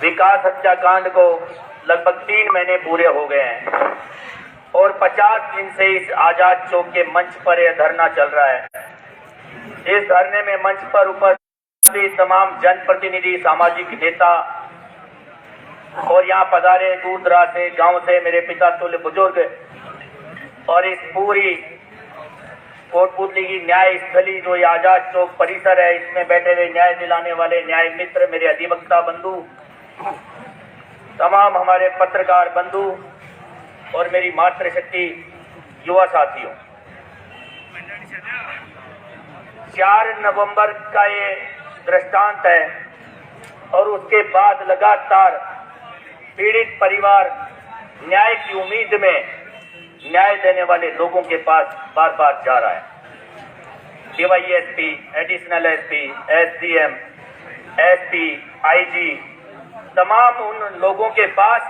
विकास हत्याकांड को लगभग 3 महीने पूरे हो गए हैं और 50 दिन से इस आजाद चौक के मंच पर यह धरना चल रहा है। इस धरने में मंच पर उपस्थित तमाम जनप्रतिनिधि, सामाजिक नेता और यहाँ पधारे दूर दराज से, गांव से मेरे पिता तुल्य बुजुर्ग और इस पूरी कोटपुतली की न्याय स्थली जो ये आजाद चौक परिसर है, इसमें बैठे हुए न्याय दिलाने वाले न्याय मित्र, मेरे अधिवक्ता बंधु, तमाम हमारे पत्रकार बंधु और मेरी मातृशक्ति युवा साथियों, 4 नवंबर का ये दृष्टांत है और उसके बाद लगातार पीड़ित परिवार न्याय की उम्मीद में न्याय देने वाले लोगों के पास बार बार जा रहा है। DYSP, additional SP, SDM, SP, IG, तमाम उन लोगों के पास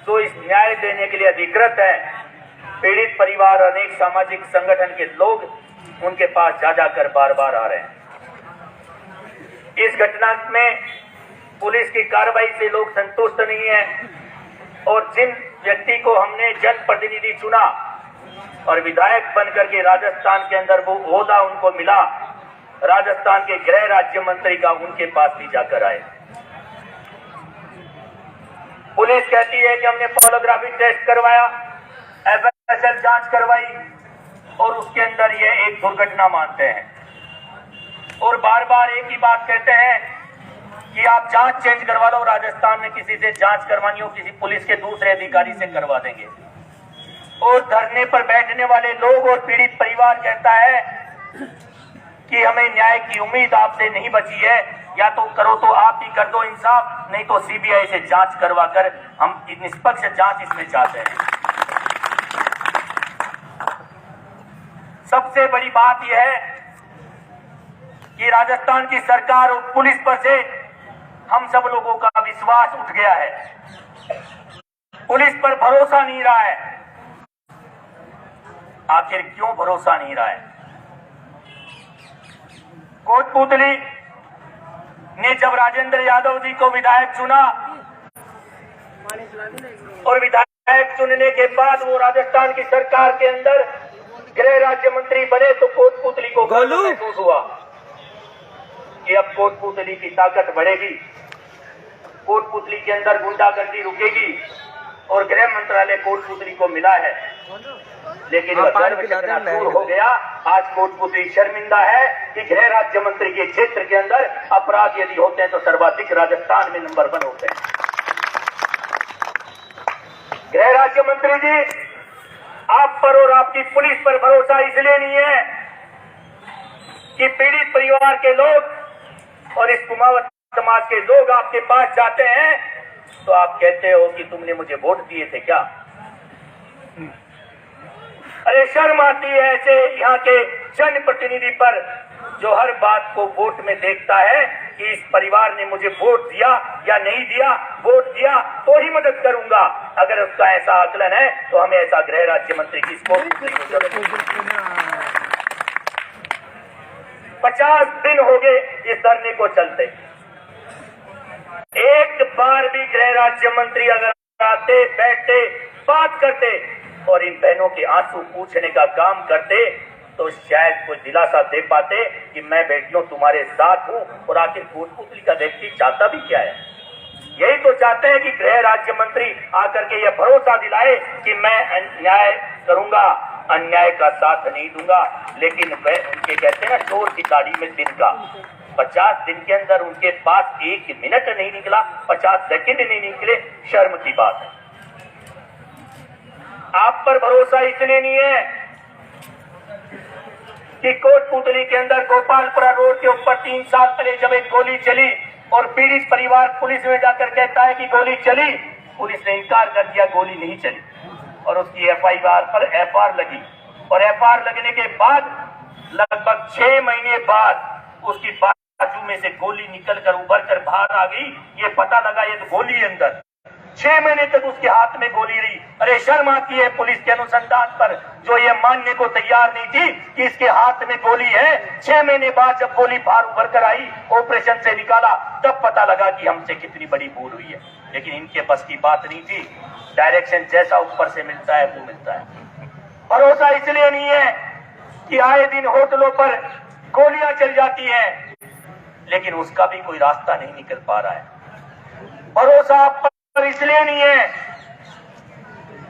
जो इस न्याय देने के लिए अधिकृत है, पीड़ित परिवार, अनेक सामाजिक संगठन के लोग उनके पास जा जाकर बार बार आ रहे हैं। इस घटना में पुलिस की कार्रवाई से लोग संतुष्ट नहीं है और जिन व्यक्ति को हमने जनप्रतिनिधि चुना और विधायक बनकर के राजस्थान के अंदर वो ओहदा उनको मिला, राजस्थान के गृह राज्य मंत्री का, उनके पास भी जाकर आए। पुलिस कहती है कि हमने पॉलीग्राफी टेस्ट करवाया, एफएसएल जांच करवाई और उसके अंदर ये एक दुर्घटना मानते हैं और बार बार एक ही बात कहते हैं कि आप जांच चेंज करवा लो, राजस्थान में किसी से जांच करवानी हो, किसी पुलिस के दूसरे अधिकारी से करवा देंगे। और धरने पर बैठने वाले लोग और पीड़ित परिवार कहता है कि हमें न्याय की उम्मीद आपसे नहीं बची है, या तो करो तो आप ही कर दो इंसाफ, नहीं तो सीबीआई से जांच करवा कर हम निष्पक्ष जांच इसमें चाहते हैं। सबसे बड़ी बात यह है कि राजस्थान की सरकार और पुलिस पर से हम सब लोगों का विश्वास उठ गया है, पुलिस पर भरोसा नहीं रहा है। आखिर क्यों भरोसा नहीं रहा है? कोटपुतली ने जब राजेंद्र यादव जी को विधायक चुना और विधायक चुनने के बाद वो राजस्थान की सरकार के अंदर गृह राज्य मंत्री बने, तो कोटपुतली को महसूस हुआ कि अब कोटपुतली की ताकत बढ़ेगी, कोटपुतली के अंदर गुंडागर्दी रुकेगी और गृह मंत्रालय कोटपुतली को मिला है। लेकिन वह गर्व कितना दूर हो गया। आज कोटपुतली शर्मिंदा है कि गृह राज्य मंत्री के क्षेत्र के अंदर अपराध यदि होते हैं तो सर्वाधिक राजस्थान में नंबर 1 होते हैं। गृह राज्य मंत्री जी, आप पर और आपकी पुलिस पर भरोसा इसलिए नहीं है कि पीड़ित परिवार के लोग और इस कुमावत समाज के लोग आपके पास जाते हैं तो आप कहते हो कि तुमने मुझे वोट दिए थे क्या? अरे शर्म आती है ऐसे यहाँ के जनप्रतिनिधि पर जो हर बात को वोट में देखता है कि इस परिवार ने मुझे वोट दिया या नहीं दिया, वोट दिया तो ही मदद करूंगा। अगर उसका ऐसा आकलन है तो हमें ऐसा गृह राज्य मंत्री की जरूरत है। 50 दिन हो गए इस धरने को चलते, एक बार भी गृह राज्य मंत्री अगर आते, बैठते, बात करते और इन बहनों के आंसू पूछने का काम करते तो शायद कोई दिलासा दे पाते कि मैं बेटियों तुम्हारे साथ हूं। और आखिर कोटपुतली का व्यक्ति चाहता भी क्या है? यही तो चाहते हैं कि गृह राज्य मंत्री आकर के यह भरोसा दिलाए कि मैं न्याय करूंगा, अन्याय का साथ नहीं दूंगा। लेकिन वह उनके कहते हैं ना, चोर की दाढ़ी में दिन का, 50 दिन के अंदर उनके पास 1 मिनट नहीं निकला, 50 सेकंड नहीं निकले, शर्म की बात है। आप पर भरोसा इसलिए नहीं है कि कोटपुतली के अंदर गोपालपुरा रोड के ऊपर 3 साल पहले जब एक गोली चली और पीड़ित परिवार पुलिस में जाकर कहता है कि गोली चली, पुलिस ने इनकार कर दिया, गोली नहीं चली और उसकी एफआईआर पर एफआर लगी और एफआर लगने के बाद लगभग 6 महीने बाद उसकी बाजू में से गोली निकलकर उभर कर बाहर आ गई। ये पता लगा ये तो गोली अंदर, 6 महीने तक उसके हाथ में गोली रही। अरे शर्म आती है पुलिस के अनुसंधान पर, जो ये मानने को तैयार नहीं थी कि इसके हाथ में गोली है। 6 महीने बाद जब गोली बाहर उभर कर आई, ऑपरेशन से निकाला, तब पता लगा कि हमसे कितनी बड़ी भूल हुई है। लेकिन इनके बस की बात नहीं थी। डायरेक्शन जैसा ऊपर से मिलता है वो मिलता है। भरोसा इसलिए नहीं है कि आए दिन होटलों पर गोलियां चल जाती हैं, लेकिन उसका भी कोई रास्ता नहीं निकल पा रहा है। भरोसा आप पर इसलिए नहीं है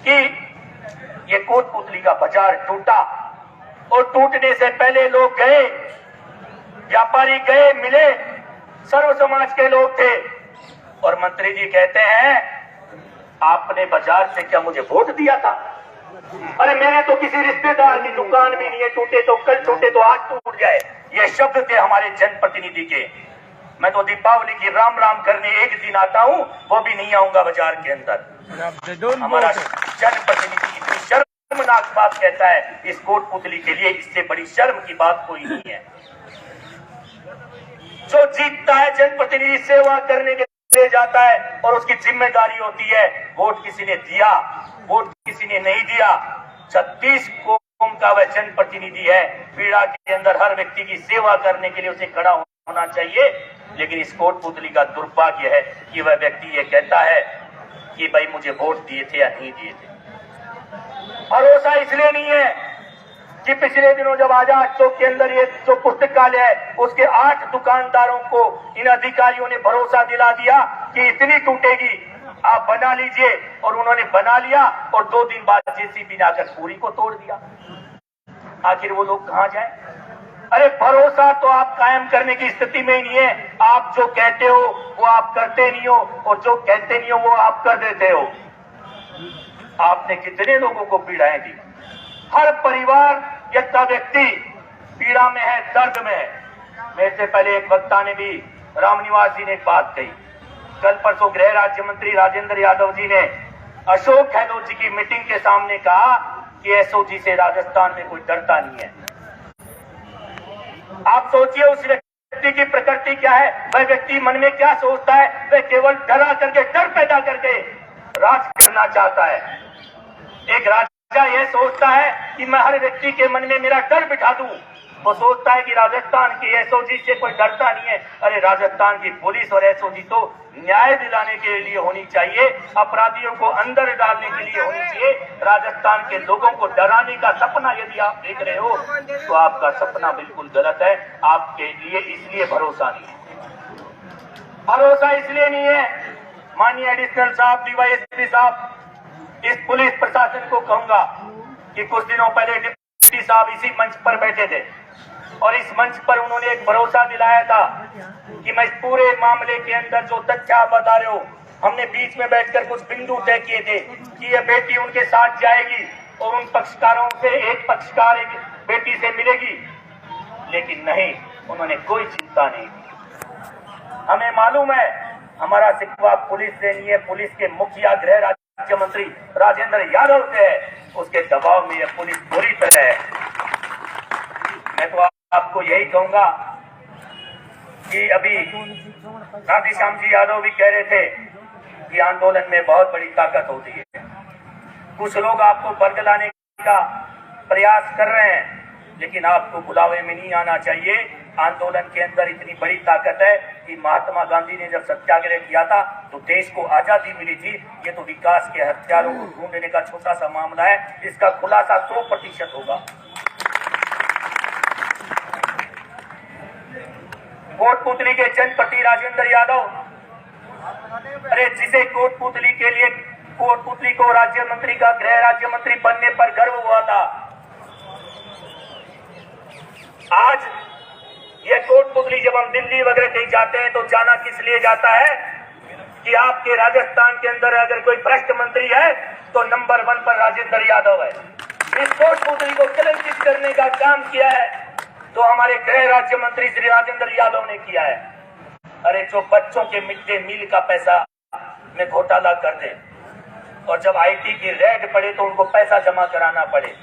कि ये कोटपुतली का बाजार टूटा, और टूटने से पहले लोग गए, व्यापारी गए, मिले, सर्व समाज के लोग थे, और मंत्री जी कहते हैं आपने बाजार से क्या मुझे वोट दिया था? अरे मैंने तो किसी रिश्तेदार की दुकान भी नहीं है, टूटे तो कल टूटे तो आज टूट जाए, ये शब्द थे हमारे जनप्रतिनिधि के। मैं तो दीपावली की राम राम करने एक दिन आता हूँ, वो भी नहीं आऊंगा बाजार के अंदर। हमारा जनप्रतिनिधि इतनी शर्मनाक बात कहता है इस कोटपुतली के लिए, इससे बड़ी शर्म की बात कोई नहीं है। जो जीतता है जनप्रतिनिधि सेवा करने के लिए जाता है, और उसकी जिम्मेदारी होती है वोट किसी ने दिया, वोट किसी ने नहीं दिया। 36 कौम का वह जनप्रतिनिधि है। पीड़ा के अंदर हर व्यक्ति की सेवा करने के लिए उसे खड़ा होना चाहिए। लेकिन इस कोटपुतली का दुर्भाग्य है कि वह व्यक्ति ये कहता है कि भाई मुझे वोट दिए थे या नहीं दिए थे। भरोसा इसलिए नहीं है कि पिछले दिनों जब आजाद चौक के अंदर ये जो पुस्तकालय है, उसके 8 दुकानदारों को इन अधिकारियों ने भरोसा दिला दिया कि इतनी टूटेगी, आप बना लीजिए, और उन्होंने बना लिया, और 2 दिन बाद जेसीबी ने आकर पूरी को तोड़ दिया। आखिर वो लोग कहां जाएं? अरे भरोसा तो आप कायम करने की स्थिति में ही नहीं है। आप जो कहते हो वो आप करते नहीं हो, और जो कहते नहीं हो वो आप कर देते हो। आपने कितने लोगों को पीड़ाएं दी? हर परिवार या व्यक्ति पीड़ा में है, दर्द में है। मेरे से पहले एक वक्ता ने भी, रामनिवास जी ने एक बात कही। कल परसों गृह राज्य मंत्री राजेंद्र यादव जी ने अशोक गहलोत जी की मीटिंग के सामने कहा कि एसओजी से राजस्थान में कोई डरता नहीं है। आप सोचिए उस व्यक्ति की प्रकृति क्या है, वह व्यक्ति मन में क्या सोचता है। वह केवल डरा करके, डर पैदा करके राज करना चाहता है। एक राजा यह सोचता है कि मैं हर व्यक्ति के मन में मेरा डर बिठा दूं। वो सोचता है कि राजस्थान की एसओजी से कोई डरता नहीं है। अरे राजस्थान की पुलिस और एसओजी तो न्याय दिलाने के लिए होनी चाहिए, अपराधियों को अंदर डालने के लिए होनी चाहिए। राजस्थान के लोगों को डराने का सपना यदि आप देख रहे हो तो आपका सपना बिल्कुल गलत है। आपके लिए इसलिए भरोसा नहीं है। भरोसा इसलिए नहीं है, माननीय एडिशनल साहब, डीवाईएसपी साहब, इस पुलिस प्रशासन को कहूंगा कि कुछ दिनों पहले डिप्टी साहब इसी मंच पर बैठे थे, और इस मंच पर उन्होंने एक भरोसा दिलाया था कि मैं इस पूरे मामले के अंदर जो तथ्य आप बता रहे हो, हमने बीच में बैठकर कुछ बिंदु तय किए थे कि यह बेटी उनके साथ जाएगी और उन पक्षकारों से एक पक्षकार एक बेटी से मिलेगी। लेकिन नहीं, उन्होंने कोई चिंता नहीं की। हमें मालूम है हमारा शिकवा पुलिस से नहीं है, पुलिस के मुखिया गृह राज्य मंत्री राजेंद्र यादव से है। उसके दबाव में यह पुलिस पूरी तरह है। मैं तो आपको यही कहूंगा कि अभी राधेश्याम जी यादव भी कह रहे थे कि आंदोलन में बहुत बड़ी ताकत होती है। कुछ लोग आपको बरगलाने का प्रयास कर रहे हैं, लेकिन आपको बुलावे में नहीं आना चाहिए। आंदोलन के अंदर इतनी बड़ी ताकत है कि महात्मा गांधी ने जब सत्याग्रह किया था तो देश को आजादी मिली थी। ये तो विकास के हथियारों को ढूंढने का छोटा सा मामला है, इसका खुलासा 100% होगा। कोटपुतली के जनपति राजेंद्र यादव, अरे जिसे कोटपुतली के लिए, कोटपुतली को राज्य मंत्री का गृह राज्य मंत्री बनने पर गर्व हुआ था, आज ये कोटपुतली जब हम दिल्ली वगैरह कहीं जाते हैं तो जाना किस लिए जाता है कि आपके राजस्थान के अंदर अगर कोई भ्रष्ट मंत्री है तो नंबर 1 पर राजेंद्र यादव है। इस कोटपुतली को कलंकित करने का काम किया है तो हमारे गृह राज्य मंत्री श्री राजेंद्र यादव ने किया है। अरे जो बच्चों के मिड डे मील का पैसा में घोटाला कर दे, और जब आईटी की रेड पड़े तो उनको पैसा जमा कराना पड़े,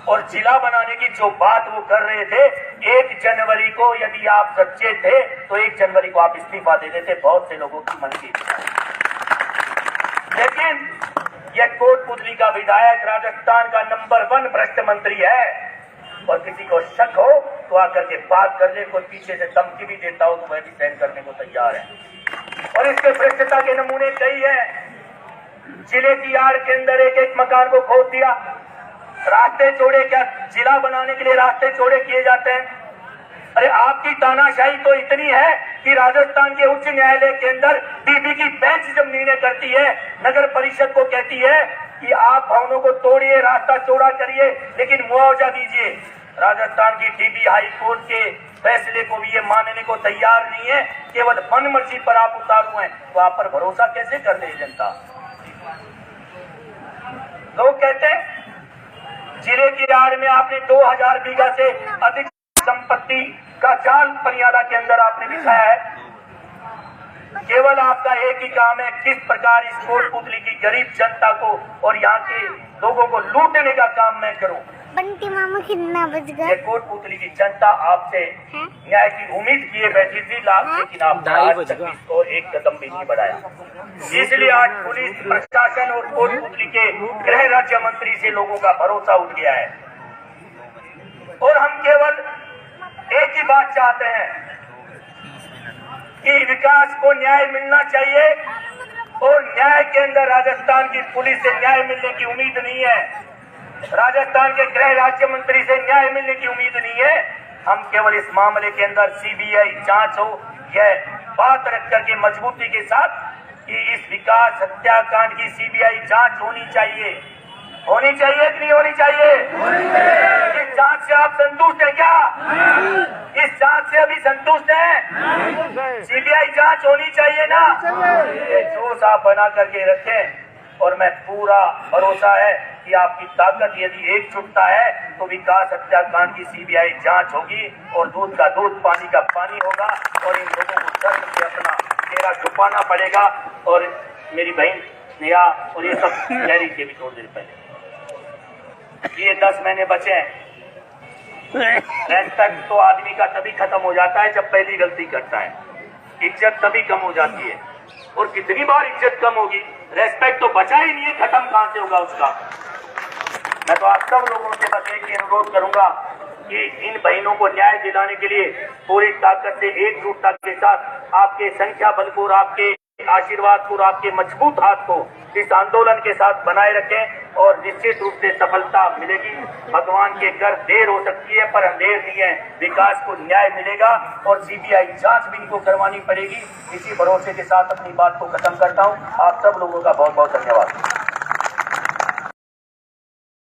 और जिला बनाने की जो बात वो कर रहे थे, 1 जनवरी को यदि आप सच्चे थे तो 1 जनवरी को आप इस्तीफा दे देते। बहुत से लोगों की मन की इच्छा है। लेकिन यह कोटपुतली का विधायक राजस्थान का नंबर 1 भ्रष्ट मंत्री है और किसी को शक हो तो आकर के बात कर ले। कोई पीछे से धमकी भी देता हो तो वह भी सहन करने को तैयार है। और इसके भ्रष्टता के नमूने कई हैं। जिले की आड़ के अंदर एक मकान को खोद दिया, रास्ते चौड़े, क्या जिला बनाने के लिए रास्ते चौड़े किए जाते हैं? अरे आपकी तानाशाही तो इतनी है कि राजस्थान के उच्च न्यायालय के अंदर डीबी की बेंच जब निर्णय करती है, नगर परिषद को कहती है कि आप भवनों को तोड़िए, रास्ता चौड़ा करिए, लेकिन मुआवजा दीजिए, राजस्थान की डीबी हाई कोर्ट के फैसले को भी ये मानने को तैयार नहीं है। केवल मनमर्जी पर आप उतारू हैं, तो आप पर भरोसा कैसे कर ले जनता? लोग कहते हैं जिले की आड़ में आपने 2000 बीघा से अधिक संपत्ति का जाल पनियाला के अंदर आपने बिछाया है। केवल आपका एक ही काम है, किस प्रकार इस कोटपुतली की गरीब जनता को और यहाँ के लोगों को लूटने का काम मैं करूं। बंटी मामा कितना बज गया? ये कोटपुतली की जनता आपसे न्याय की उम्मीद किए बैठी थी, लेकिन आपने आज तक इसको एक कदम भी नहीं बढ़ाया। इसलिए आज पुलिस प्रशासन और कोटपुतली के गृह राज्य मंत्री से लोगों का भरोसा उठ गया है। और हम केवल एक ही बात चाहते हैं कि विकास को न्याय मिलना चाहिए और न्याय के अंदर राजस्थान की पुलिस से न्याय मिलने की उम्मीद नहीं है, राजस्थान के गृह राज्य मंत्री से न्याय मिलने की उम्मीद नहीं है। हम केवल इस मामले के अंदर सीबीआई जांच हो, यह बात रख करके मजबूती के साथ कि इस विकास हत्याकांड की सीबीआई जांच होनी चाहिए। होनी चाहिए कि नहीं होनी चाहिए? इस जांच से आप संतुष्ट हैं क्या? इस जांच से अभी संतुष्ट हैं? सीबीआई जांच होनी चाहिए ना? ये जोश आप बना करके रखें और मैं पूरा भरोसा है कि आपकी ताकत यदि एकजुटता है तो विकास हत्याकांड की सीबीआई जांच होगी और दूध का दूध, पानी का पानी होगा और इन लोगों को शर्म से अपना चेहरा छुपाना पड़ेगा। और मेरी बहन नेहा और ये सब कह के भी थोड़ी देर पहले, ये 10 महीने बचे हैं। रेस्पेक्ट तो आदमी का तभी खत्म हो जाता है जब पहली गलती करता है, इज्जत तभी कम हो जाती है। और कितनी बार इज्जत कम होगी, रेस्पेक्ट तो बचा ही नहीं है, खत्म कहां से होगा उसका? मैं तो आप सब लोगों से बस एक ही अनुरोध करूंगा कि इन बहनों को न्याय दिलाने के लिए पूरी ताकत से, एकजुटता के साथ आपके संख्या बल को और आपके आशीर्वाद को और आपके मजबूत हाथ को इस आंदोलन के साथ बनाए रखें और निश्चित रूप से सफलता मिलेगी। भगवान के घर देर हो सकती है पर अंधेर नहीं है, विकास को न्याय मिलेगा और सीबीआई जांच भी इनको करवानी पड़ेगी। इसी भरोसे के साथ अपनी बात को खत्म करता हूं। आप सब लोगों का बहुत बहुत धन्यवाद।